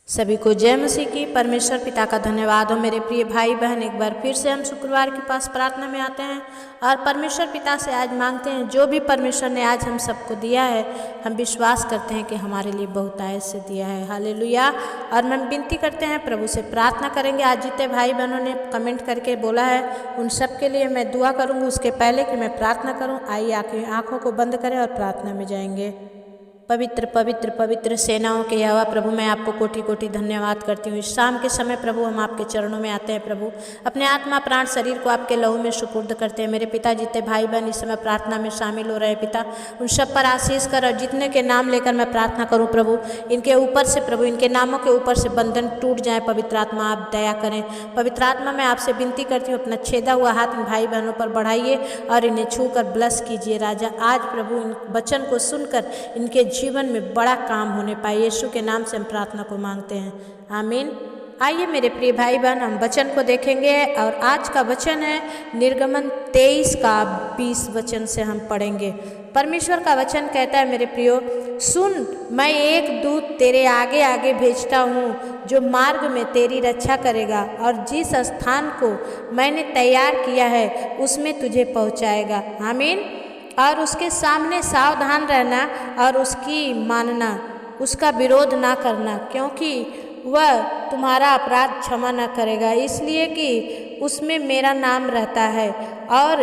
सभी को जय मसीह की। परमेश्वर पिता का धन्यवाद हो। मेरे प्रिय भाई बहन, एक बार फिर से हम शुक्रवार के पास प्रार्थना में आते हैं और परमेश्वर पिता से आज मांगते हैं जो भी परमेश्वर ने आज हम सबको दिया है, हम विश्वास करते हैं कि हमारे लिए बहुतायत से दिया है। हालेलुया। और हम विनती करते हैं, प्रभु से प्रार्थना करेंगे। आज जितने भाई बहनों ने कमेंट करके बोला है उन सब के लिए मैं दुआ करूँगी। उसके पहले कि मैं प्रार्थना करूँ, आइए आँखों को बंद करें और प्रार्थना में जाएंगे। पवित्र पवित्र पवित्र सेनाओं के यहोवा प्रभु, मैं आपको कोटि कोटि धन्यवाद करती हूँ। इस शाम के समय प्रभु हम आपके चरणों में आते हैं। प्रभु अपने आत्मा प्राण शरीर को आपके लहू में सुपुर्द करते हैं। मेरे पिता जितने भाई बहन इस समय प्रार्थना में शामिल हो रहे हैं, पिता उन सब पर आशीष कर। और जितने के नाम लेकर मैं प्रार्थना करूँ प्रभु, इनके ऊपर से प्रभु, इनके नामों के ऊपर से बंधन टूट जाए। पवित्र आत्मा आप दया करें। पवित्र आत्मा मैं आपसे विनती करती हूँ, अपना छेदा हुआ हाथ इन भाई बहनों पर बढ़ाइए और इन्हें छू कर ब्लस कीजिए। राजा आज प्रभु इन वचन को सुनकर इनके जीवन में बड़ा काम होने पाए। यीशु के नाम से हम प्रार्थना को मांगते हैं, आमीन। आइए मेरे प्रिय भाई बहन, हम वचन को देखेंगे और आज का वचन है निर्गमन 23 का 20 वचन से हम पढ़ेंगे। परमेश्वर का वचन कहता है, मेरे प्रियो सुन, मैं एक दूत तेरे आगे आगे भेजता हूँ जो मार्ग में तेरी रक्षा करेगा और जिस स्थान को मैंने तैयार किया है उसमें तुझे पहुँचाएगा। आमीन। और उसके सामने सावधान रहना और उसकी मानना, उसका विरोध ना करना, क्योंकि वह तुम्हारा अपराध क्षमा न करेगा, इसलिए कि उसमें मेरा नाम रहता है। और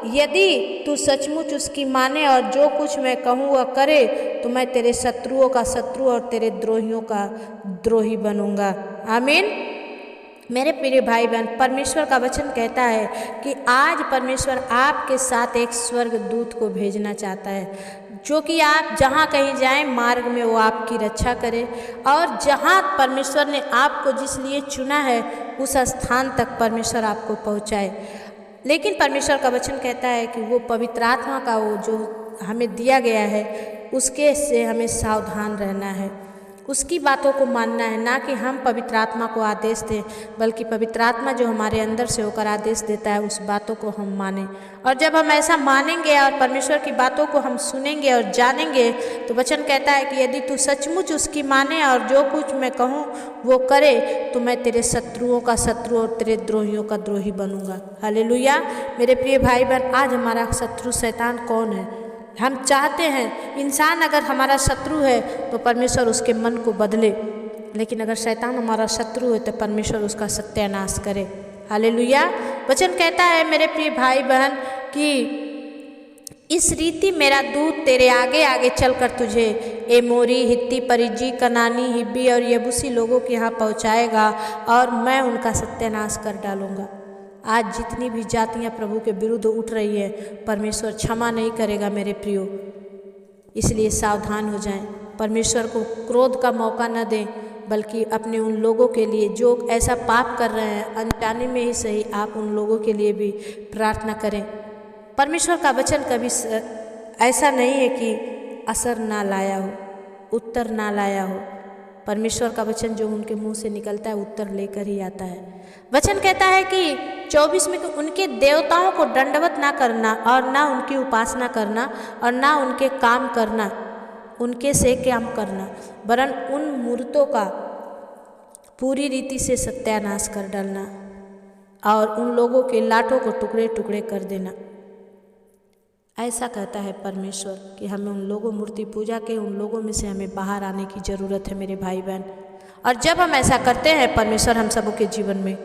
यदि तू सचमुच उसकी माने और जो कुछ मैं कहूँ वह करे, तो मैं तेरे शत्रुओं का शत्रु और तेरे द्रोहियों का द्रोही बनूंगा। आमीन। मेरे प्रिय भाई बहन, परमेश्वर का वचन कहता है कि आज परमेश्वर आपके साथ एक स्वर्ग दूत को भेजना चाहता है, जो कि आप जहाँ कहीं जाएं मार्ग में वो आपकी रक्षा करे और जहाँ परमेश्वर ने आपको जिस लिए चुना है उस स्थान तक परमेश्वर आपको पहुँचाए। लेकिन परमेश्वर का वचन कहता है कि वो पवित्र आत्मा का वो जो हमें दिया गया है उसके से हमें सावधान रहना है, उसकी बातों को मानना है, ना कि हम पवित्र आत्मा को आदेश दें, बल्कि पवित्र आत्मा जो हमारे अंदर से होकर आदेश देता है उस बातों को हम मानें। और जब हम ऐसा मानेंगे और परमेश्वर की बातों को हम सुनेंगे और जानेंगे, तो वचन कहता है कि यदि तू सचमुच उसकी माने और जो कुछ मैं कहूँ वो करे, तो मैं तेरे शत्रुओं का शत्रु और तेरे द्रोहियों का द्रोही बनूंगा। हालेलुया। मेरे प्रिय भाई बहन, आज हमारा शत्रु शैतान कौन है? हम चाहते हैं इंसान अगर हमारा शत्रु है तो परमेश्वर उसके मन को बदले, लेकिन अगर शैतान हमारा शत्रु है तो परमेश्वर उसका सत्यानाश करे। हालेलुया। वचन कहता है मेरे प्रिय भाई बहन कि इस रीति मेरा दूत तेरे आगे आगे चलकर तुझे एमोरी, हित्ती, परिज्जी, कनानी, हिब्बी और यबूसी लोगों के यहाँ पहुँचाएगा और मैं उनका सत्यानाश कर डालूंगा। आज जितनी भी जातियां प्रभु के विरुद्ध उठ रही है, परमेश्वर क्षमा नहीं करेगा मेरे प्रियो, इसलिए सावधान हो जाएं। परमेश्वर को क्रोध का मौका न दें, बल्कि अपने उन लोगों के लिए जो ऐसा पाप कर रहे हैं, अनजाने में ही सही, आप उन लोगों के लिए भी प्रार्थना करें। परमेश्वर का वचन कभी ऐसा नहीं है कि असर ना लाया हो, उत्तर ना लाया हो। परमेश्वर का वचन जो उनके मुंह से निकलता है उत्तर लेकर ही आता है। वचन कहता है कि 24 में कि उनके देवताओं को दंडवत ना करना और ना उनकी उपासना करना और ना उनके काम करना, उनके से काम करना, वरन उन मूर्तों का पूरी रीति से सत्यानाश कर डालना और उन लोगों के लाठों को टुकड़े टुकड़े कर देना। ऐसा कहता है परमेश्वर कि हमें उन लोगों मूर्ति पूजा के उन लोगों में से हमें बाहर आने की ज़रूरत है मेरे भाई बहन। और जब हम ऐसा करते हैं परमेश्वर हम सबों के जीवन में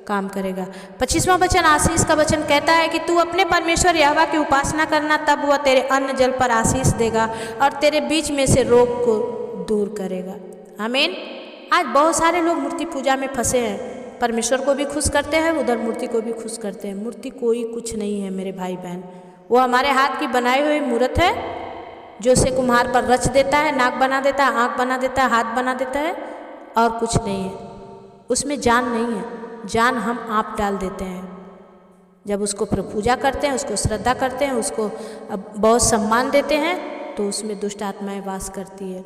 काम करेगा। 25वां वचन, आशीष का वचन कहता है कि तू अपने परमेश्वर यहोवा की उपासना करना, तब वह तेरे अन्न जल पर आशीष देगा और तेरे बीच में से रोग को दूर करेगा। आमीन। आज बहुत सारे लोग मूर्ति पूजा में फंसे हैं, परमेश्वर को भी खुश करते हैं, उधर मूर्ति को भी खुश करते हैं। मूर्ति कोई कुछ नहीं है मेरे भाई बहन, वो हमारे हाथ की बनाई हुई मूर्त है जो उसे कुम्हार पर रच देता है, नाक बना देता है, आँख बना देता है, हाथ बना देता है और कुछ नहीं है। उसमें जान नहीं है, जान हम आप डाल देते हैं। जब उसको पूजा करते हैं, उसको श्रद्धा करते हैं, उसको बहुत सम्मान देते हैं, तो उसमें दुष्ट आत्माएं वास करती है।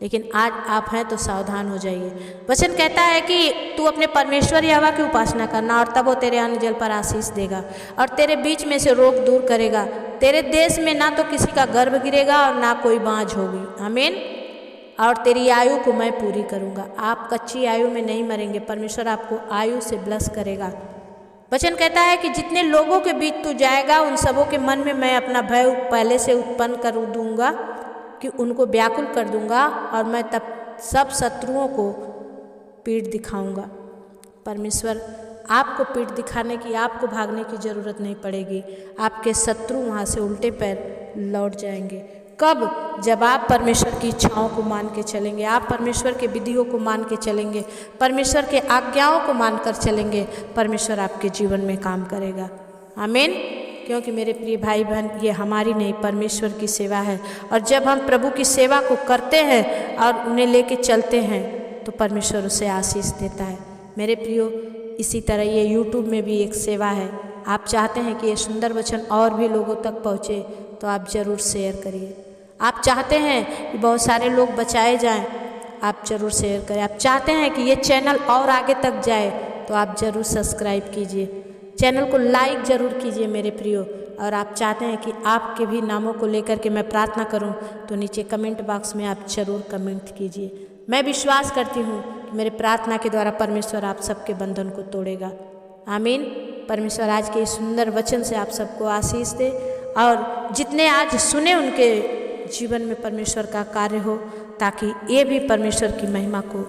लेकिन आज आप हैं तो सावधान हो जाइए। वचन कहता है कि तू अपने परमेश्वर यहोवा की उपासना करना और तब वो तेरे अन्न जल पर आशीष देगा और तेरे बीच में से रोग दूर करेगा। तेरे देश में ना तो किसी का गर्भ गिरेगा और ना कोई बाँझ होगी। आमीन। और तेरी आयु को मैं पूरी करूँगा। आप कच्ची आयु में नहीं मरेंगे, परमेश्वर आपको आयु से ब्लेस करेगा। वचन कहता है कि जितने लोगों के बीच तू जाएगा उन सबों के मन में मैं अपना भय पहले से उत्पन्न कर दूंगा, कि उनको व्याकुल कर दूंगा, और मैं तब सब शत्रुओं को पीठ दिखाऊंगा। परमेश्वर आपको पीठ दिखाने की, आपको भागने की ज़रूरत नहीं पड़ेगी। आपके शत्रु वहाँ से उल्टे पैर लौट जाएंगे। कब? जब आप परमेश्वर की इच्छाओं को मान के चलेंगे, आप परमेश्वर के विधियों को मान के चलेंगे, परमेश्वर के आज्ञाओं को मानकर चलेंगे, परमेश्वर आपके जीवन में काम करेगा। आमीन। क्योंकि मेरे प्रिय भाई बहन, ये हमारी नहीं, परमेश्वर की सेवा है। और जब हम प्रभु की सेवा को करते हैं और उन्हें लेके चलते हैं तो परमेश्वर उसे आशीष देता है। मेरे प्रियो, इसी तरह ये यूट्यूब में भी एक सेवा है। आप चाहते हैं कि ये सुंदर वचन और भी लोगों तक पहुँचे तो आप ज़रूर शेयर करिए। आप चाहते हैं कि बहुत सारे लोग बचाए जाएं, आप ज़रूर शेयर करें। आप चाहते हैं कि ये चैनल और आगे तक जाए तो आप ज़रूर सब्सक्राइब कीजिए, चैनल को लाइक ज़रूर कीजिए मेरे प्रियो। और आप चाहते हैं कि आपके भी नामों को लेकर के मैं प्रार्थना करूं तो नीचे कमेंट बॉक्स में आप ज़रूर कमेंट कीजिए। मैं विश्वास करती हूं कि मेरे प्रार्थना के द्वारा परमेश्वर आप सबके बंधन को तोड़ेगा। आमीन। परमेश्वर आज के इस सुंदर वचन से आप सबको आशीष दे, और जितने आज सुने उनके जीवन में परमेश्वर का कार्य हो, ताकि ये भी परमेश्वर की महिमा को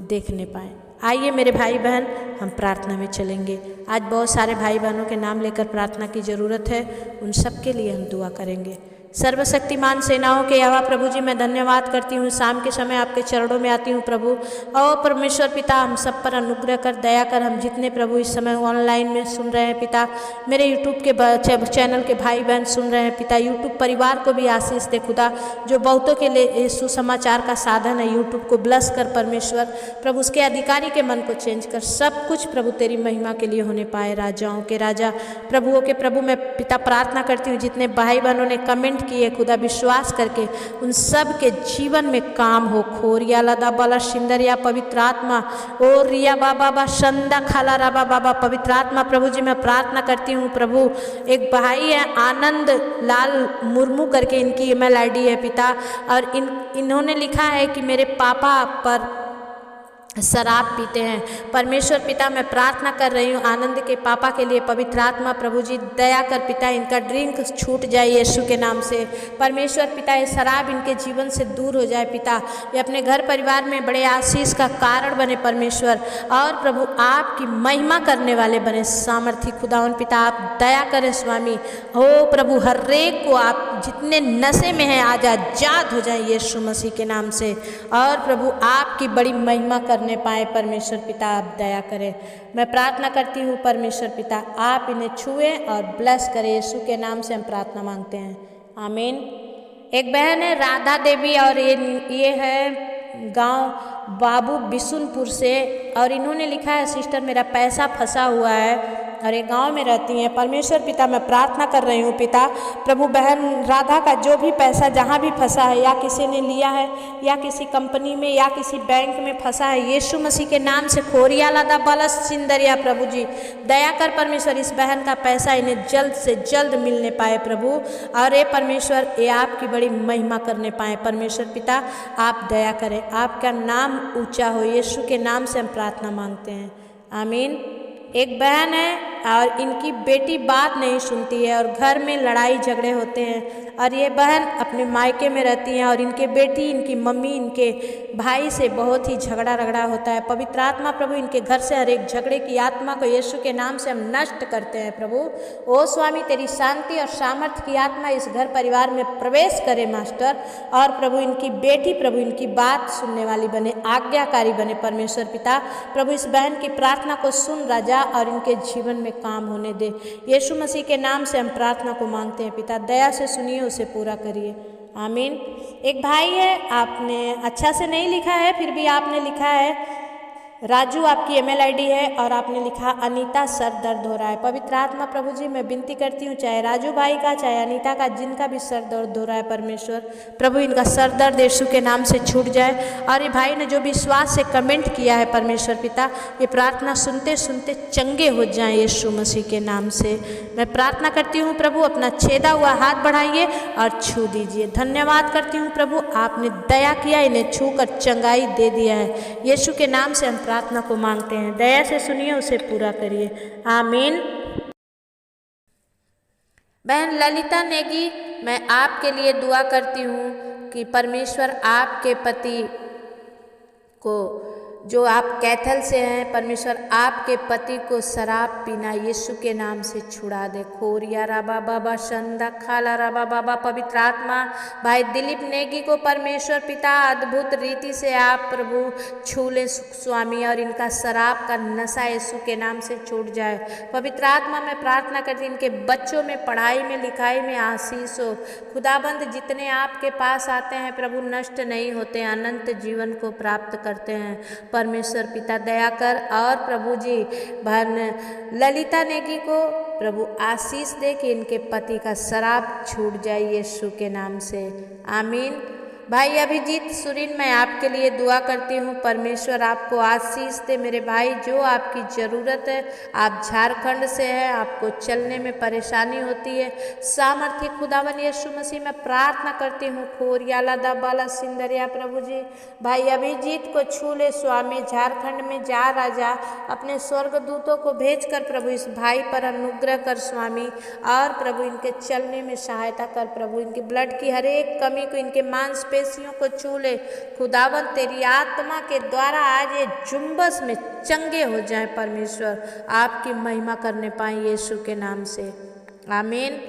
देखने पाएँ। आइए मेरे भाई बहन, हम प्रार्थना में चलेंगे। आज बहुत सारे भाई बहनों के नाम लेकर प्रार्थना की ज़रूरत है, उन सब के लिए हम दुआ करेंगे। सर्वशक्तिमान सेनाओं के यहोवा प्रभु जी, मैं धन्यवाद करती हूँ। शाम के समय आपके चरणों में आती हूँ प्रभु। और परमेश्वर पिता, हम सब पर अनुग्रह कर, दया कर। हम जितने प्रभु इस समय ऑनलाइन में सुन रहे हैं पिता, मेरे यूट्यूब के चैनल के भाई बहन सुन रहे हैं पिता, यूट्यूब परिवार को भी आशीष दे खुदा, जो बहुतों के लिए सुसमाचार का साधन है। यूट्यूब को ब्लेस कर परमेश्वर प्रभु, उसके अधिकारी के मन को चेंज कर। सब कुछ प्रभु तेरी महिमा के लिए होने पाए। राजाओं के राजा, प्रभुओं के प्रभु, मैं पिता प्रार्थना करती हूँ जितने भाई बहनों ने कमेंट किए खुदा, विश्वास करके उन सब के जीवन में काम हो। खोरिया लदा बाला सिंदरिया पवित्र आत्मा, ओ रिया बाबा बा संदा खाला राबा बाबा पवित्र आत्मा प्रभु जी, मैं प्रार्थना करती हूँ प्रभु। एक भाई है आनंद लाल मुर्मू करके इनकी ईमेल आईडी है पिता, और इन्होंने लिखा है कि मेरे पापा पर शराब पीते हैं। परमेश्वर पिता, मैं प्रार्थना कर रही हूँ आनंद के पापा के लिए। पवित्र आत्मा प्रभु जी दया कर पिता, इनका ड्रिंक छूट जाए यीशु के नाम से। परमेश्वर पिता, ये शराब इनके जीवन से दूर हो जाए पिता, ये अपने घर परिवार में बड़े आशीष का कारण बने परमेश्वर। और प्रभु आपकी महिमा करने वाले बने, सामर्थी खुदावन पिता, आप दया करें स्वामी। हो प्रभु, हर एक को आप जितने नशे में हैं आज आजाद हो जाए यीशु मसीह के नाम से। और प्रभु आपकी बड़ी महिमा करने पाए परमेश्वर पिता, आप दया करें। मैं प्रार्थना करती हूँ परमेश्वर पिता, आप इन्हें छुए और ब्लेस करें। यीशु के नाम से हम प्रार्थना मांगते हैं, आमीन। एक बहन है राधा देवी, और ये है गांव बाबू बिशुनपुर से, और इन्होंने लिखा है सिस्टर मेरा पैसा फंसा हुआ है, और ये गांव में रहती हैं। परमेश्वर पिता, मैं प्रार्थना कर रही हूँ पिता प्रभु, बहन राधा का जो भी पैसा जहाँ भी फंसा है, या किसी ने लिया है, या किसी कंपनी में, या किसी बैंक में फंसा है, यीशु मसीह के नाम से खोरिया लादा बलस सिंदरिया प्रभु जी दया कर परमेश्वर, इस बहन का पैसा इन्हें जल्द से जल्द मिलने पाए प्रभु। और ये परमेश्वर, ये आपकी बड़ी महिमा करने पाए परमेश्वर पिता, आप दया करें, आपका नाम ऊंचा हो। यीशु के नाम से हम प्रार्थना मांगते हैं, आमीन। एक बहन है और इनकी बेटी बात नहीं सुनती है, और घर में लड़ाई झगड़े होते हैं, और ये बहन अपने मायके में रहती हैं, और इनके बेटी, इनकी मम्मी, इनके भाई से बहुत ही झगड़ा रगड़ा होता है। पवित्र आत्मा प्रभु, इनके घर से हर एक झगड़े की आत्मा को यीशु के नाम से हम नष्ट करते हैं प्रभु। ओ स्वामी, तेरी शांति और सामर्थ्य की आत्मा इस घर परिवार में प्रवेश करे मास्टर। और प्रभु इनकी बेटी प्रभु इनकी बात सुनने वाली बने, आज्ञाकारी बने परमेश्वर पिता। प्रभु इस बहन की प्रार्थना को सुन राजा, और इनके जीवन में काम होने दे। यीशु मसीह के नाम से हम प्रार्थना को मांगते हैं पिता, दया से सुनिए, उसे पूरा करिए, आमीन। एक भाई है, आपने अच्छा से नहीं लिखा है, फिर भी आपने लिखा है राजू आपकी ईमेल आईडी है और आपने लिखा अनीता सर दर्द हो रहा है। पवित्र आत्मा प्रभु जी मैं विनती करती हूँ, चाहे राजू भाई का चाहे अनीता का, जिनका भी सर दर्द हो रहा है परमेश्वर प्रभु इनका सर दर्द यीशु के नाम से छूट जाए। और ये भाई ने जो विश्वास से कमेंट किया है परमेश्वर पिता, ये प्रार्थना सुनते सुनते चंगे हो जाएं यीशु मसीह के नाम से मैं प्रार्थना करती हूँ। प्रभु अपना छेदा हुआ हाथ बढ़ाइए और छू दीजिए। धन्यवाद करती हूँ प्रभु, आपने दया किया, इन्हें छू कर चंगाई दे दिया है। यीशु के नाम से हम प्रार्थना को मांगते हैं, दया से सुनिए, उसे पूरा करिए, आमीन। बहन ललिता नेगी, मैं आपके लिए दुआ करती हूँ कि परमेश्वर आपके पति को, जो आप कैथल से हैं, परमेश्वर आपके पति को शराब पीना यीशु के नाम से छुड़ा दे। खोरिया राबा बाबा शंदा खाला राबा बाबा। पवित्र आत्मा भाई दिलीप नेगी को परमेश्वर पिता अद्भुत रीति से आप प्रभु छू ले स्वामी, और इनका शराब का नशा यीशु के नाम से छूट जाए। पवित्र आत्मा मैं प्रार्थना करती हूँ इनके बच्चों में, पढ़ाई में, लिखाई में आशीष हो। खुदाबंद जितने आपके पास आते हैं प्रभु नष्ट नहीं होते, अनंत जीवन को प्राप्त करते हैं। परमेश्वर पिता दया कर, और प्रभु जी बहन ललिता नेगी को प्रभु आशीष दे कि इनके पति का शराब छूट जाए यीशु के नाम से, आमीन। भाई अभिजीत सुरीन, मैं आपके लिए दुआ करती हूँ, परमेश्वर आपको आशीष दे मेरे भाई। जो आपकी ज़रूरत है, आप झारखंड से हैं, आपको चलने में परेशानी होती है, सामर्थ्य खुदावन यीशु मसीह मैं प्रार्थना करती हूँ। खोरियाला दाबाला सिंदरिया प्रभु जी भाई अभिजीत को छू ले स्वामी। झारखंड में जा राजा, अपने स्वर्गदूतों को भेजकर प्रभु इस भाई पर अनुग्रह कर स्वामी, और प्रभु इनके चलने में सहायता कर प्रभु। इनकी ब्लड की हर एक कमी को, इनके मांसपेशियों को छू ले खुदावन। तेरी आत्मा के द्वारा आज ये जुम्बस में चंगे हो जाए परमेश्वर, आपकी महिमा करने पाए यीशु के नाम से, आमीन।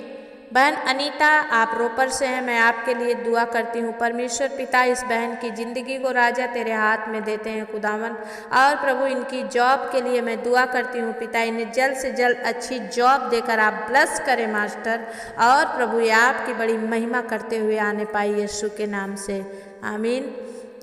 बहन अनीता, आप रोपर से हैं, मैं आपके लिए दुआ करती हूँ। परमेश्वर पिता इस बहन की ज़िंदगी को राजा तेरे हाथ में देते हैं खुदावन, और प्रभु इनकी जॉब के लिए मैं दुआ करती हूँ पिता, इन्हें जल्द से जल्द अच्छी जॉब देकर आप ब्लेस करें मास्टर, और प्रभु ये आपकी बड़ी महिमा करते हुए आने पाए यीशु के नाम से, आमीन।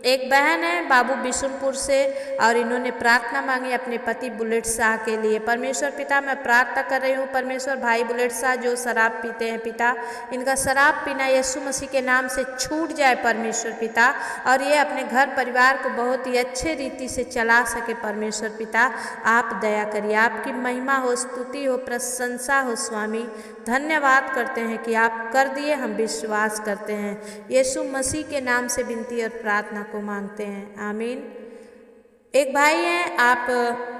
एक बहन है बाबू बिशुनपुर से, और इन्होंने प्रार्थना मांगी अपने पति बुलेट शाह के लिए। परमेश्वर पिता मैं प्रार्थना कर रही हूँ, परमेश्वर भाई बुलेट शाह जो शराब पीते हैं पिता, इनका शराब पीना यीशु मसीह के नाम से छूट जाए परमेश्वर पिता, और ये अपने घर परिवार को बहुत ही अच्छे रीति से चला सके परमेश्वर पिता। आप दया करिए, आपकी महिमा हो, स्तुति हो, प्रशंसा हो स्वामी। धन्यवाद करते हैं कि आप कर दिए, हम विश्वास करते हैं। यीशु मसीह के नाम से विनती और प्रार्थना को मांगते हैं, आमीन। एक भाई हैं, आप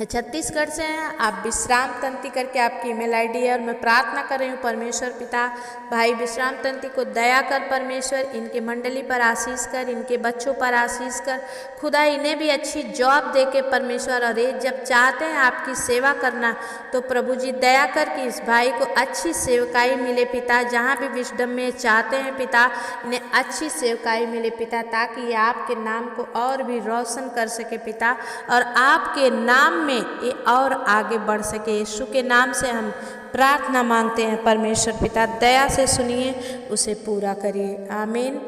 छत्तीसगढ़ से हैं, आप विश्राम तंती करके आपकी ईमेल आईडी है, और मैं प्रार्थना कर रही हूँ परमेश्वर पिता भाई विश्राम तंती को दया कर परमेश्वर, इनके मंडली पर आशीष कर, इनके बच्चों पर आशीष कर खुदा, इन्हें भी अच्छी जॉब दे के परमेश्वर। और ये जब चाहते हैं आपकी सेवा करना तो प्रभु जी दया कर कि इस भाई को अच्छी सेवकाई मिले पिता, जहाँ भी विजडम में चाहते हैं पिता इन्हें अच्छी सेवकाई मिले पिता, ताकि ये आपके नाम को और भी रोशन कर सके पिता, और आपके नाम में ये और आगे बढ़ सके। यीशु के नाम से हम प्रार्थना मांगते हैं परमेश्वर पिता, दया से सुनिए, उसे पूरा करिए, आमीन।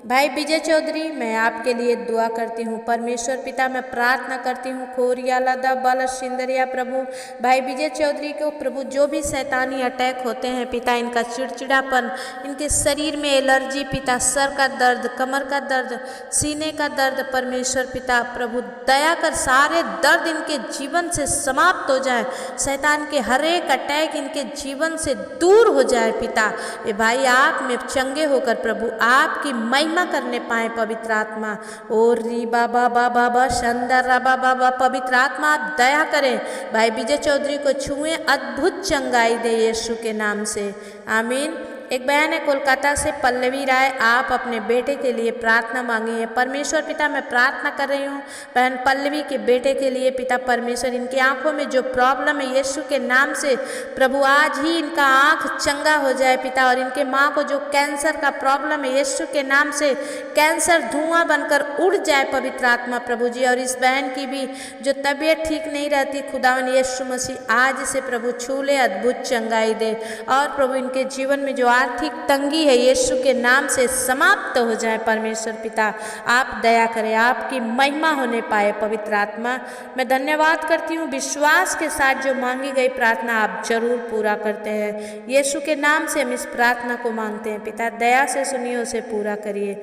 भाई विजय चौधरी, मैं आपके लिए दुआ करती हूँ परमेश्वर पिता, मैं प्रार्थना करती हूँ। खोरियाला दा बाला सिंदरिया प्रभु भाई विजय चौधरी को प्रभु जो भी शैतानी अटैक होते हैं पिता, इनका चिड़चिड़ापन, इनके शरीर में एलर्जी पिता, सर का दर्द, कमर का दर्द, सीने का दर्द परमेश्वर पिता प्रभु दया कर सारे दर्द इनके जीवन से समाप्त हो जाए, शैतान के हर एक अटैक इनके जीवन से दूर हो जाए पिता। ये भाई आप में चंगे होकर प्रभु आपकी महिमा करने पाए पवित्र आत्मा। और री बाबा बाबा बा शंदर राबा बाबा, पवित्र आत्मा आप दया करें, भाई विजय चौधरी को छुएं, अद्भुत चंगाई दे यीशु के नाम से, आमीन। एक बहन है कोलकाता से पल्लवी राय, आप अपने बेटे के लिए प्रार्थना मांगी है परमेश्वर पिता, मैं प्रार्थना कर रही हूँ बहन पल्लवी के बेटे के लिए पिता परमेश्वर, इनकी आंखों में जो प्रॉब्लम है यीशु के नाम से प्रभु आज ही इनका आंख चंगा हो जाए पिता, और इनके माँ को जो कैंसर का प्रॉब्लम है यीशु के नाम से कैंसर धुआं बनकर उड़ जाए पवित्र आत्मा प्रभु जी। और इस बहन की भी जो तबीयत ठीक नहीं रहती खुदावन यीशु मसीह आज से प्रभु छू ले, अद्भुत चंगाई दे, और प्रभु इनके जीवन में जो आर्थिक तंगी है यीशु के नाम से समाप्त हो जाए। परमेश्वर पिता आप दया करें, आपकी महिमा होने पाए। पवित्र आत्मा मैं धन्यवाद करती हूँ, विश्वास के साथ जो मांगी गई प्रार्थना आप जरूर पूरा करते हैं। यीशु के नाम से हम इस प्रार्थना को मांगते हैं। पिता दया से सुनिए, उसे पूरा करिए,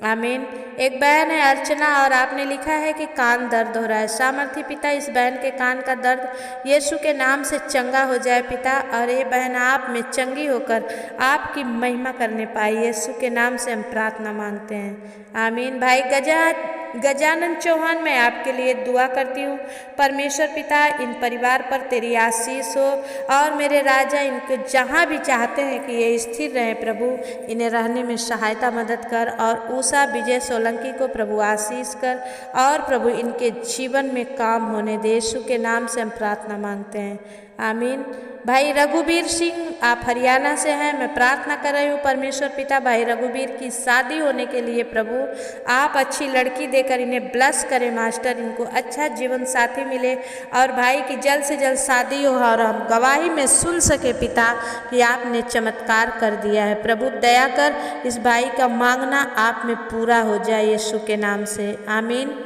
आमीन। एक बहन है अर्चना और आपने लिखा है कि कान दर्द हो रहा है। सामर्थी पिता इस बहन के कान का दर्द यीशु के नाम से चंगा हो जाए पिता, और ये बहन आप में चंगी होकर आपकी महिमा करने पाए। यीशु के नाम से हम प्रार्थना मांगते हैं, आमीन। भाई गजानन चौहान मैं आपके लिए दुआ करती हूँ। परमेश्वर पिता इन परिवार पर तेरी आशीष हो, और मेरे राजा इनको जहाँ भी चाहते हैं कि ये स्थिर रहें प्रभु, इन्हें रहने में सहायता मदद कर। और उषा विजय सोलंकी को प्रभु आशीष कर, और प्रभु इनके जीवन में काम होने दे। यीशु के नाम से हम प्रार्थना मांगते हैं, आमीन। भाई रघुवीर सिंह आप हरियाणा से हैं, मैं प्रार्थना कर रही हूँ परमेश्वर पिता भाई रघुवीर की शादी होने के लिए प्रभु आप अच्छी लड़की देकर इन्हें ब्लेस करें मास्टर, इनको अच्छा जीवन साथी मिले, और भाई की जल्द से जल्द शादी हो, और हम गवाही में सुन सके पिता कि आपने चमत्कार कर दिया है। प्रभु दया कर इस भाई का मांगना आप में पूरा हो जाए यीशु के नाम से, आमीन।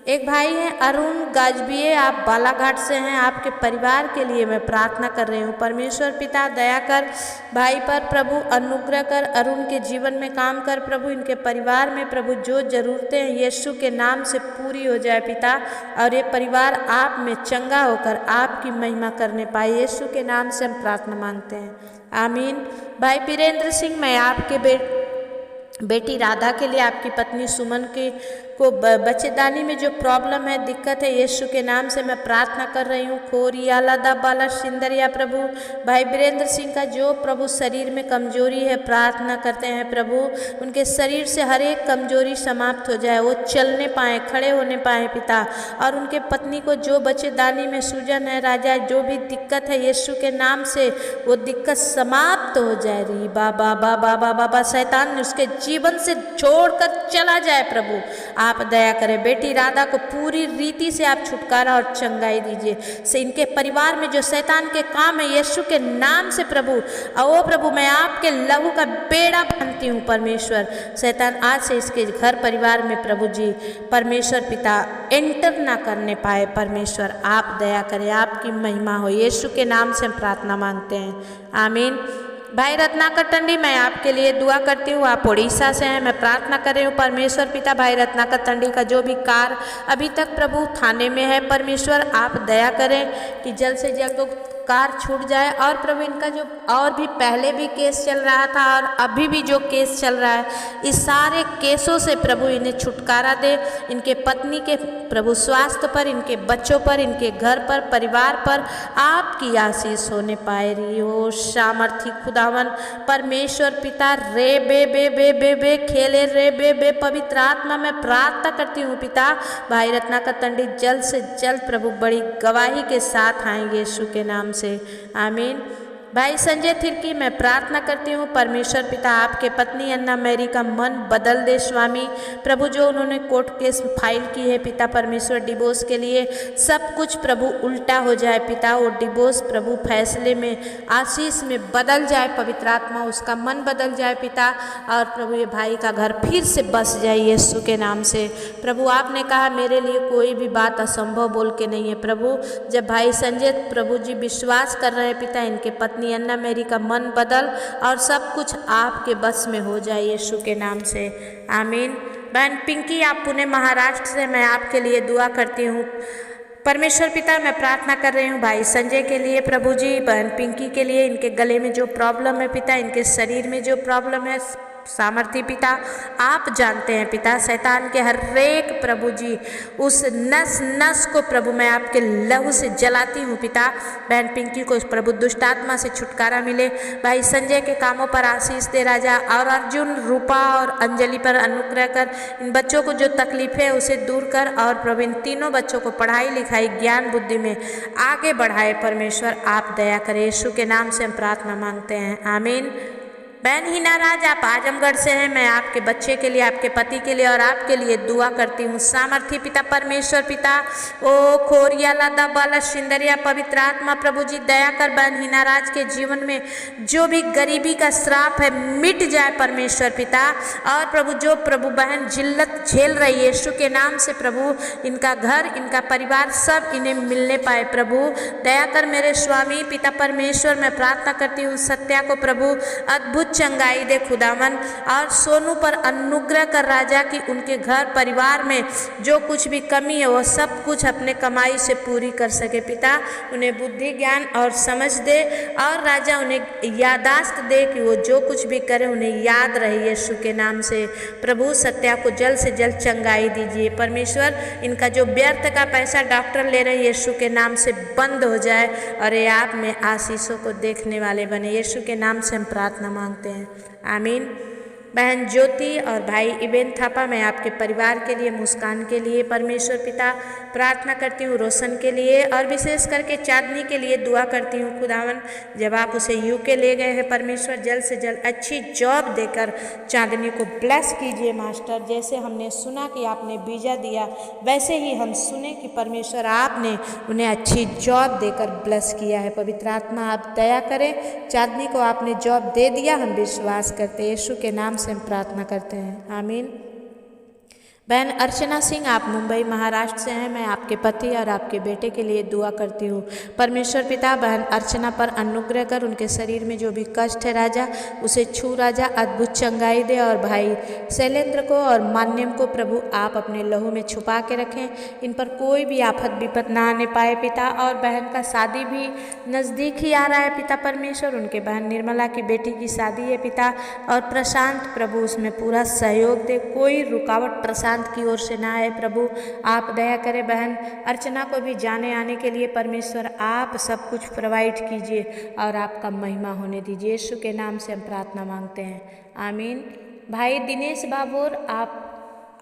एक भाई हैं अरुण गाजबिये, आप बालाघाट से हैं, आपके परिवार के लिए मैं प्रार्थना कर रही हूँ। परमेश्वर पिता दया कर भाई पर प्रभु अनुग्रह कर, अरुण के जीवन में काम कर प्रभु, इनके परिवार में प्रभु जो ज़रूरतें हैं यीशु के नाम से पूरी हो जाए पिता, और ये परिवार आप में चंगा होकर आपकी महिमा करने पाए। यीशु के नाम से हम प्रार्थना मांगते हैं, आमीन। भाई वीरेंद्र सिंह मैं आपके बेटी राधा के लिए, आपकी पत्नी सुमन को बच्चेदानी में जो प्रॉब्लम है, दिक्कत है, यीशु के नाम से मैं प्रार्थना कर रही हूँ। खोरिया लादा बाला सिंदरिया प्रभु, भाई वीरेंद्र सिंह का जो प्रभु शरीर में कमजोरी है, प्रार्थना करते हैं प्रभु उनके शरीर से हर एक कमजोरी समाप्त हो जाए, वो चलने पाए, खड़े होने पाए पिता। और उनके पत्नी को जो बच्चेदानी में सूजन है राजा, जो भी दिक्कत है यीशु के नाम से वो दिक्कत समाप्त हो जाए। री बाबा बाबा बाबा बाबा शैतान ने उसके जीवन से छोड़कर चला जाए प्रभु, आप दया करें। बेटी राधा को पूरी रीति से आप छुटकारा और चंगाई दीजिए। से इनके परिवार में जो शैतान के काम है यीशु के नाम से प्रभु, ओ प्रभु मैं आपके लहू का बेड़ा बांधती हूँ परमेश्वर। शैतान आज से इसके घर परिवार में प्रभु जी परमेश्वर पिता एंटर ना करने पाए। परमेश्वर आप दया करें, आपकी महिमा हो। यीशु के नाम से हम प्रार्थना मांगते हैं, आमीन। भाई रत्नाकर टंडी मैं आपके लिए दुआ करती हूँ, आप उड़ीसा से हैं, मैं प्रार्थना कर रही हूँ परमेश्वर पिता भाई रत्नाकर टंडी का जो भी कार अभी तक प्रभु थाने में है, परमेश्वर आप दया करें कि जल्द से जल्द कार छूट जाए। और प्रभु इनका जो और भी पहले भी केस चल रहा था और अभी भी जो केस चल रहा है, इस सारे केसों से प्रभु इन्हें छुटकारा दे। इनके पत्नी के प्रभु स्वास्थ्य पर, इनके बच्चों पर, इनके घर पर, परिवार पर आपकी आशीष होने पाए रही हो। सामर्थी खुदावन परमेश्वर पिता रे बे बे बे बे बे खेले रे बे बे पवित्र आत्मा मैं प्रार्थना करती हूँ पिता भाई रत्नाकर टंडी जल्द से जल्द प्रभु बड़ी गवाही के साथ आएंगे यीशु के नाम से, आमीन। भाई संजय थिरकी मैं प्रार्थना करती हूँ परमेश्वर पिता आपके पत्नी अन्ना मैरी का मन बदल दे स्वामी प्रभु। जो उन्होंने कोर्ट केस फाइल की है पिता परमेश्वर डिवोर्स के लिए, सब कुछ प्रभु उल्टा हो जाए पिता। वो डिवोर्स प्रभु फैसले में आशीष में बदल जाए, पवित्र आत्मा उसका मन बदल जाए पिता। और प्रभु ये भाई का घर फिर से बस जाए यीशु के नाम से प्रभु। आपने कहा मेरे लिए कोई भी बात असंभव बोल के नहीं है प्रभु। जब भाई संजय प्रभु जी विश्वास कर रहे हैं पिता, इनके पत्नी अन्ना मेरी का मन बदल और सब कुछ आपके बस में हो जाए यीशु के नाम से, आमीन। बहन पिंकी आप पुणे महाराष्ट्र से, मैं आपके लिए दुआ करती हूँ परमेश्वर पिता। मैं प्रार्थना कर रही हूँ भाई संजय के लिए प्रभु जी, बहन पिंकी के लिए, इनके गले में जो प्रॉब्लम है पिता, इनके शरीर में जो प्रॉब्लम है सामर्थी पिता आप जानते हैं पिता। शैतान के हर एक प्रभु जी उस नस नस को प्रभु मैं आपके लहू से जलाती हूँ पिता। बहन पिंकी को प्रभु दुष्ट आत्मा से छुटकारा मिले। भाई संजय के कामों पर आशीष दे राजा, और अर्जुन रूपा और अंजलि पर अनुग्रह कर। इन बच्चों को जो तकलीफें है उसे दूर कर, और प्रभु इन तीनों बच्चों को पढ़ाई लिखाई ज्ञान बुद्धि में आगे बढ़ाए परमेश्वर आप दया करें। यीशु के नाम से हम प्रार्थना मांगते हैं, आमीन। बहन हिना राज आप आजमगढ़ से हैं। मैं आपके बच्चे के लिए, आपके पति के लिए और आपके लिए दुआ करती हूँ। सामर्थी पिता परमेश्वर पिता ओ खोरिया लादा बाला सिंदरिया पवित्र आत्मा प्रभु जी दया कर बहन हिना राज के जीवन में जो भी गरीबी का श्राप है मिट जाए परमेश्वर पिता। और प्रभु जो प्रभु बहन जिल्लत झेल रही है यीशु के नाम से प्रभु इनका घर, इनका परिवार सब इन्हें मिलने पाए प्रभु दया कर मेरे स्वामी पिता परमेश्वर। मैं प्रार्थना करती हूँ सत्या को प्रभु अद्भुत चंगाई दे खुदावन, और सोनू पर अनुग्रह कर राजा कि उनके घर परिवार में जो कुछ भी कमी है वो सब कुछ अपने कमाई से पूरी कर सके पिता। उन्हें बुद्धि ज्ञान और समझ दे और राजा उन्हें यादाश्त दे कि वो जो कुछ भी करे उन्हें याद रहे यीशु के नाम से प्रभु। सत्या को जल्द से जल्द चंगाई दीजिए परमेश्वर। इनका जो व्यर्थ का पैसा डॉक्टर ले रहे यीशु के नाम से बंद हो जाए और ये आप में आशीषों को देखने वाले बने यीशु के नाम से हम प्रार्थना मांगते हैं, आमीन। बहन ज्योति और भाई इबेन थापा मैं आपके परिवार के लिए, मुस्कान के लिए परमेश्वर पिता प्रार्थना करती हूँ, रोशन के लिए और विशेष करके चांदनी के लिए दुआ करती हूँ खुदावन। जब आप उसे यूके ले गए हैं परमेश्वर जल्द से जल्द अच्छी जॉब देकर चांदनी को ब्लेस कीजिए मास्टर। जैसे हमने सुना कि आपने वीजा दिया वैसे ही हम सुने कि परमेश्वर आपने उन्हें अच्छी जॉब देकर ब्लेस किया है। पवित्र आत्मा आप दया करें, चांदनी को आपने जॉब दे दिया, हम विश्वास करते हैं यीशु के नाम से हम प्रार्थना करते हैं, आमीन। बहन अर्चना सिंह आप मुंबई महाराष्ट्र से हैं। मैं आपके पति और आपके बेटे के लिए दुआ करती हूँ परमेश्वर पिता। बहन अर्चना पर अनुग्रह कर, उनके शरीर में जो भी कष्ट है राजा उसे छू राजा, अद्भुत चंगाई दे। और भाई शैलेंद्र को और मान्यम को प्रभु आप अपने लहू में छुपा के रखें, इन पर कोई भी आफत विपत ना आने पाए पिता। और बहन का शादी भी नज़दीक ही आ रहा है पिता परमेश्वर, उनके बहन निर्मला की बेटी की शादी है पिता। और प्रशांत प्रभु उसमें पूरा सहयोग दे, कोई रुकावट प्रशांत की ओर से ना आए प्रभु आप दया करें। बहन अर्चना को भी जाने आने के लिए परमेश्वर आप सब कुछ प्रोवाइड कीजिए और आपका महिमा होने दीजिए यीशु के नाम से हम प्रार्थना मांगते हैं, आमीन। भाई दिनेश बाबूर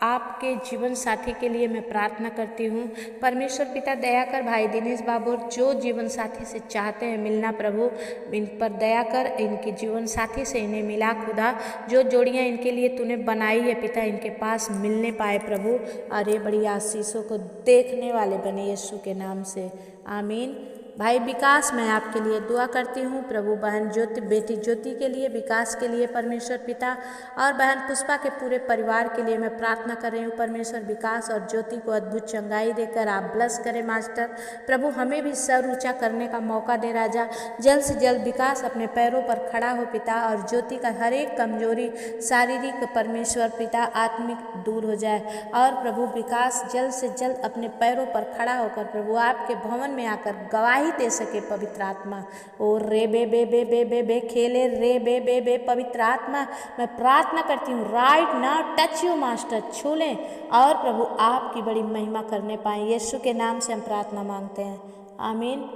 आपके जीवन साथी के लिए मैं प्रार्थना करती हूँ परमेश्वर पिता दया कर। भाई दिनेश बाबू जो जीवन साथी से चाहते हैं मिलना प्रभु इन पर दया कर, इनके जीवन साथी से इन्हें मिला खुदा। जो जोड़ियाँ इनके लिए तूने बनाई है पिता इनके पास मिलने पाए प्रभु, और ये बड़ी आशीषों को देखने वाले बने यीशु के नाम से, आमीन। भाई विकास मैं आपके लिए दुआ करती हूँ प्रभु। बहन ज्योति, बेटी ज्योति के लिए, विकास के लिए परमेश्वर पिता, और बहन पुष्पा के पूरे परिवार के लिए मैं प्रार्थना कर रही हूँ परमेश्वर। विकास और ज्योति को अद्भुत चंगाई देकर आप ब्लेस करें मास्टर प्रभु। हमें भी सर ऊँचा करने का मौका दे राजा। जल्द से जल्द विकास अपने पैरों पर खड़ा हो पिता, और ज्योति का हर एक कमजोरी शारीरिक परमेश्वर पिता आत्मिक दूर हो जाए। और प्रभु विकास जल्द से जल्द अपने पैरों पर खड़ा होकर प्रभु आपके भवन में आकर गवाही दे सके पवित्र आत्मा। ओ रे बे बे बे बे बे बे खेले रे बे बे बे पवित्र आत्मा मैं प्रार्थना करती हूँ right now touch you master, छू लें और प्रभु आपकी बड़ी महिमा करने पाएं यीशु के नाम से हम प्रार्थना मांगते हैं, आमीन।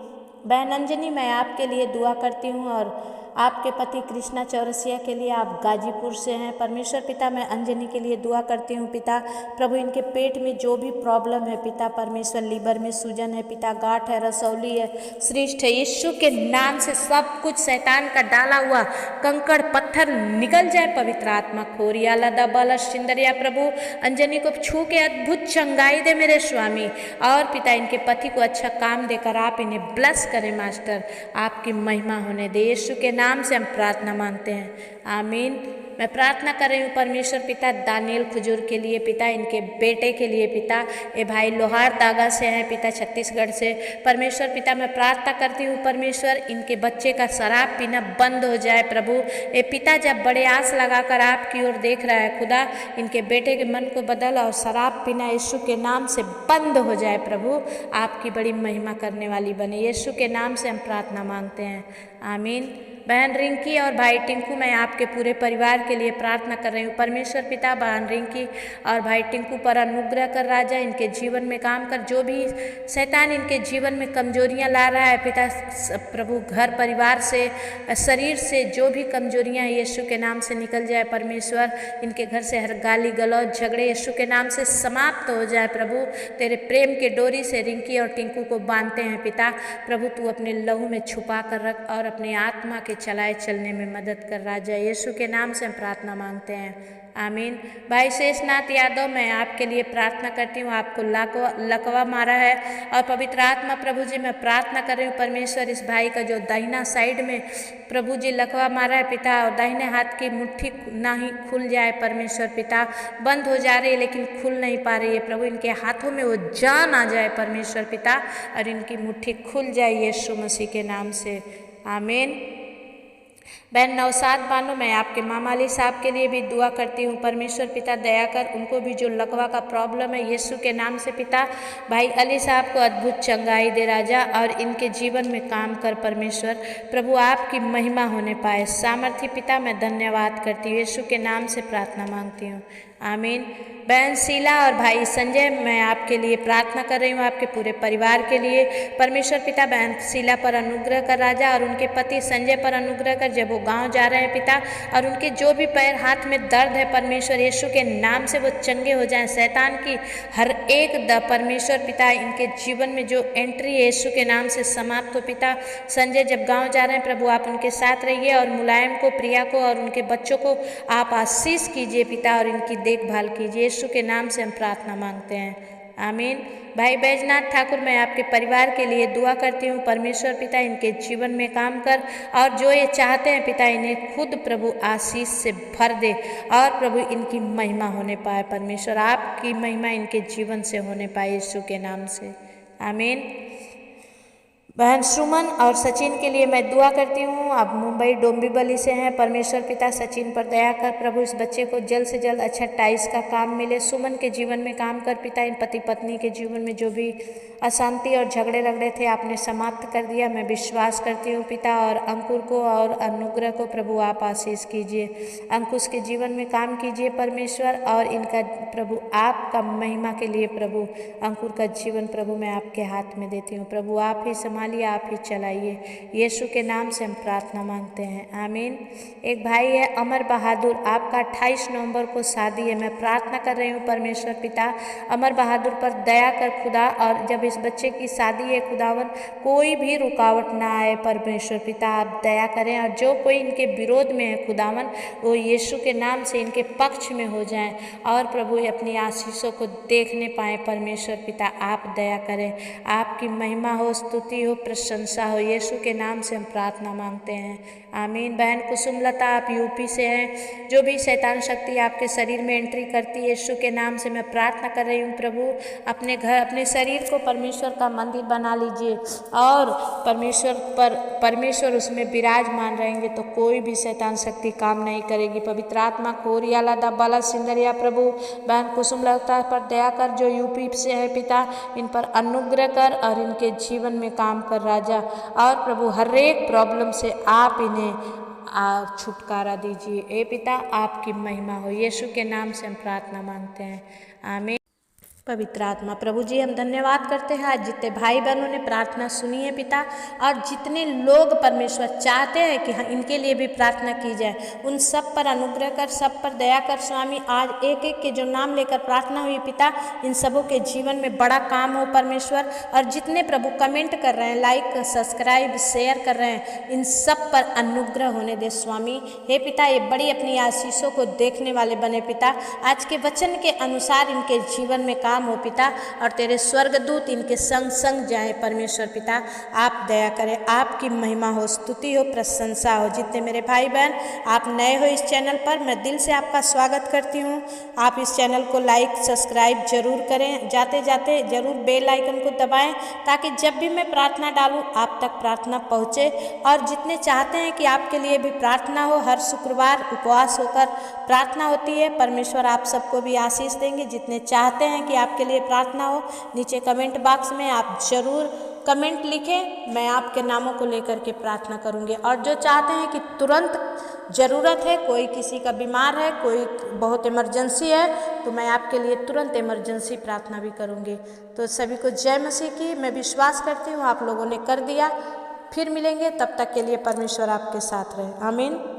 बहन अंजनी मैं आपके लिए दुआ करती हूँ और आपके पति कृष्णा चौरसिया के लिए, आप गाजीपुर से हैं परमेश्वर पिता। मैं अंजनी के लिए दुआ करती हूँ पिता प्रभु। इनके पेट में जो भी प्रॉब्लम है पिता परमेश्वर, लीवर में सूजन है पिता, गांठ है, रसौली है, श्रिष्ठ है, यीशु के नाम से सब कुछ शैतान का डाला हुआ कंकड़ पत्थर निकल जाए पवित्र आत्मा। खोरियाला दबाला सिंदरिया प्रभु अंजनी को छू के अद्भुत चंगाई दे मेरे स्वामी। और पिता इनके पति को अच्छा काम देकर आप इन्हें ब्लेस करें मास्टर, आपकी महिमा होने दे यीशु के नाम से हम प्रार्थना मांगते हैं, आमीन। मैं प्रार्थना कर रही हूँ परमेश्वर पिता दानियल खुजूर के लिए पिता, इनके बेटे के लिए पिता। ये भाई लोहार दागा से हैं पिता, छत्तीसगढ़ से परमेश्वर पिता। मैं प्रार्थना करती हूँ परमेश्वर इनके बच्चे का शराब पीना बंद हो जाए प्रभु। ये पिता जब बड़े आस लगाकर आपकी ओर देख रहा है खुदा, इनके बेटे के मन को बदल और शराब पीना यीशु के नाम से बंद हो जाए प्रभु। आपकी बड़ी महिमा करने वाली बने यीशु के नाम से हम प्रार्थना मांगते हैं, आमीन। बहन रिंकी और भाई टिंकू मैं आपके पूरे परिवार के लिए प्रार्थना कर रही हूँ। परमेश्वर पिता बहन रिंकी और भाई टिंकू पर अनुग्रह कर राजा, इनके जीवन में काम कर। जो भी शैतान इनके जीवन में कमजोरियां ला रहा है पिता प्रभु, घर परिवार से, शरीर से जो भी कमजोरियां यीशु के नाम से निकल जाए परमेश्वर। इनके घर से हर गाली गलौज झगड़े यीशु के नाम से समाप्त हो जाए प्रभु। तेरे प्रेम के डोरी से रिंकी और टिंकू को बांधते हैं पिता प्रभु। तू अपने लहू में छुपा कर रख और अपनी आत्मा के चलाए चलने में मदद कर राजा। यीशु के नाम से हम प्रार्थना मांगते हैं, आमीन। भाई शेषनाथ यादव, मैं आपके लिए प्रार्थना करती हूँ। आपको लकवा मारा है और पवित्र आत्मा प्रभु जी मैं प्रार्थना कर रही हूँ परमेश्वर, इस भाई का जो दाहिना साइड में प्रभु जी लकवा मारा है पिता, और दाहिने हाथ की मुट्ठी ना ही खुल जाए परमेश्वर पिता। बंद हो जा रही है लेकिन खुल नहीं पा रही है प्रभु। इनके हाथों में वो जान आ जाए परमेश्वर पिता और इनकी मुट्ठी खुल जाए यीशु मसीह के नाम से, आमीन। बहन नौसाद बानो, मैं आपके मामा अली साहब के लिए भी दुआ करती हूँ परमेश्वर पिता दया कर। उनको भी जो लकवा का प्रॉब्लम है यीशु के नाम से पिता, भाई अली साहब को अद्भुत चंगाई दे राजा और इनके जीवन में काम कर परमेश्वर प्रभु, आपकी महिमा होने पाए। सामर्थ्य पिता मैं धन्यवाद करती हूँ, यीशु के नाम से प्रार्थना मांगती हूँ, आमीन। बहन शीला और भाई संजय, मैं आपके लिए प्रार्थना कर रही हूँ, आपके पूरे परिवार के लिए परमेश्वर पिता। बहन शीला पर अनुग्रह कर राजा और उनके पति संजय पर अनुग्रह कर, जब वो गांव जा रहे हैं पिता और उनके जो भी पैर हाथ में दर्द है परमेश्वर यीशु के नाम से वो चंगे हो जाएं। शैतान की हर एक परमेश्वर पिता इनके जीवन में जो एंट्री है यीशु के नाम से समाप्त हो पिता। संजय जब गाँव जा रहे हैं प्रभु आप उनके साथ रहिए और मुलायम को, प्रिया को और उनके बच्चों को आप आशीष कीजिए पिता और इनकी देखभाल कीजिए। यीशु के नाम से हम प्रार्थना मांगते हैं, आमीन। भाई बैजनाथ ठाकुर, मैं आपके परिवार के लिए दुआ करती हूँ परमेश्वर पिता, इनके जीवन में काम कर और जो ये चाहते हैं पिता इन्हें खुद प्रभु आशीष से भर दे और प्रभु इनकी महिमा होने पाए परमेश्वर, आपकी महिमा इनके जीवन से होने पाए यीशु के नाम से, आमीन। बहन सुमन और सचिन के लिए मैं दुआ करती हूँ। आप मुंबई डोंबिवली से हैं परमेश्वर पिता, सचिन पर दया कर प्रभु, इस बच्चे को जल्द से जल्द अच्छा टाइल्स का काम मिले। सुमन के जीवन में काम कर पिता, इन पति पत्नी के जीवन में जो भी अशांति और झगड़े रगड़े थे आपने समाप्त कर दिया, मैं विश्वास करती हूँ पिता। और अंकुर को और अनुग्रह को प्रभु आप आशीष कीजिए, अंकुश के जीवन में काम कीजिए परमेश्वर और इनका प्रभु आपका महिमा के लिए प्रभु अंकुर का जीवन प्रभु मैं आपके हाथ में देती हूँ प्रभु, आप ही संभालिए, आप ही चलाइए। यीशु के नाम से हम प्रार्थना मांगते हैं, आमीन। एक भाई है अमर बहादुर, आपका 28 नवंबर को शादी है। मैं प्रार्थना कर रही हूँ परमेश्वर पिता अमर बहादुर पर दया कर खुदा, और जब इस बच्चे की शादी है खुदावन कोई भी रुकावट ना आए परमेश्वर पिता, आप दया करें। और जो कोई इनके विरोध में है खुदावन वो यीशु के नाम से इनके पक्ष में हो जाएं और प्रभु अपनी आशीषों को देखने पाएँ परमेश्वर पिता, आप दया करें। आपकी महिमा हो, स्तुति हो, प्रशंसा हो, यीशु के नाम से हम प्रार्थना मांगते हैं, आमीन। बहन कुसुमलता, आप यूपी से हैं, जो भी शैतान शक्ति आपके शरीर में एंट्री करती है यीशु के नाम से मैं प्रार्थना कर रही हूँ प्रभु, अपने घर अपने शरीर को परमेश्वर का मंदिर बना लीजिए और परमेश्वर उसमें विराजमान रहेंगे तो कोई भी शैतान शक्ति काम नहीं करेगी। पवित्र आत्मा कोरियाला दब्बाला सिंदरिया प्रभु, बहन कुसुमलता पर दया कर, जो यूपी से है पिता इन पर अनुग्रह कर और इनके जीवन में काम कर राजा, और प्रभु हर एक प्रॉब्लम से आप इन्हें छुटकारा दीजिए। ए पिता आपकी महिमा हो, यीशु के नाम से हम प्रार्थना मांगते हैं, आमीन। पवित्र आत्मा प्रभु जी हम धन्यवाद करते हैं आज जितने भाई बहनों ने प्रार्थना सुनी है पिता, और जितने लोग परमेश्वर चाहते हैं कि हाँ इनके लिए भी प्रार्थना की जाए, उन सब पर अनुग्रह कर, सब पर दया कर स्वामी। आज एक एक के जो नाम लेकर प्रार्थना हुई पिता, इन सबों के जीवन में बड़ा काम हो परमेश्वर। और जितने प्रभु कमेंट कर रहे हैं, लाइक सब्सक्राइब शेयर कर रहे हैं, इन सब पर अनुग्रह होने दे स्वामी। हे पिता ये बड़ी अपनी आशीषों को देखने वाले बने पिता, आज के वचन के अनुसार इनके जीवन में काम हो पिता, और तेरे स्वर्गदूत इनके संग संग जाए परमेश्वर पिता, आप दया करें, आपकी महिमा हो, स्तुति हो, प्रशंसा हो। जितने मेरे भाई बहन आप नए हो इस चैनल पर, मैं दिल से आपका स्वागत करती हूँ। आप इस चैनल को लाइक सब्सक्राइब जरूर करें, जाते जाते जरूर बेल आइकन को दबाएं ताकि जब भी मैं प्रार्थना डालूँ आप तक प्रार्थना पहुँचे। और जितने चाहते हैं कि आपके लिए भी प्रार्थना हो, हर शुक्रवार उपवास होकर प्रार्थना होती है, परमेश्वर आप सबको भी आशीष देंगे। जितने चाहते हैं कि आपके लिए प्रार्थना हो, नीचे कमेंट बॉक्स में आप जरूर कमेंट लिखें, मैं आपके नामों को लेकर के प्रार्थना करूंगी। और जो चाहते हैं कि तुरंत ज़रूरत है, कोई किसी का बीमार है, कोई बहुत इमरजेंसी है, तो मैं आपके लिए तुरंत इमरजेंसी प्रार्थना भी करूँगी। तो सभी को जय मसीह की। मैं विश्वास करती हूँ आप लोगों ने कर दिया। फिर मिलेंगे, तब तक के लिए परमेश्वर आपके साथ रहे। आमीन।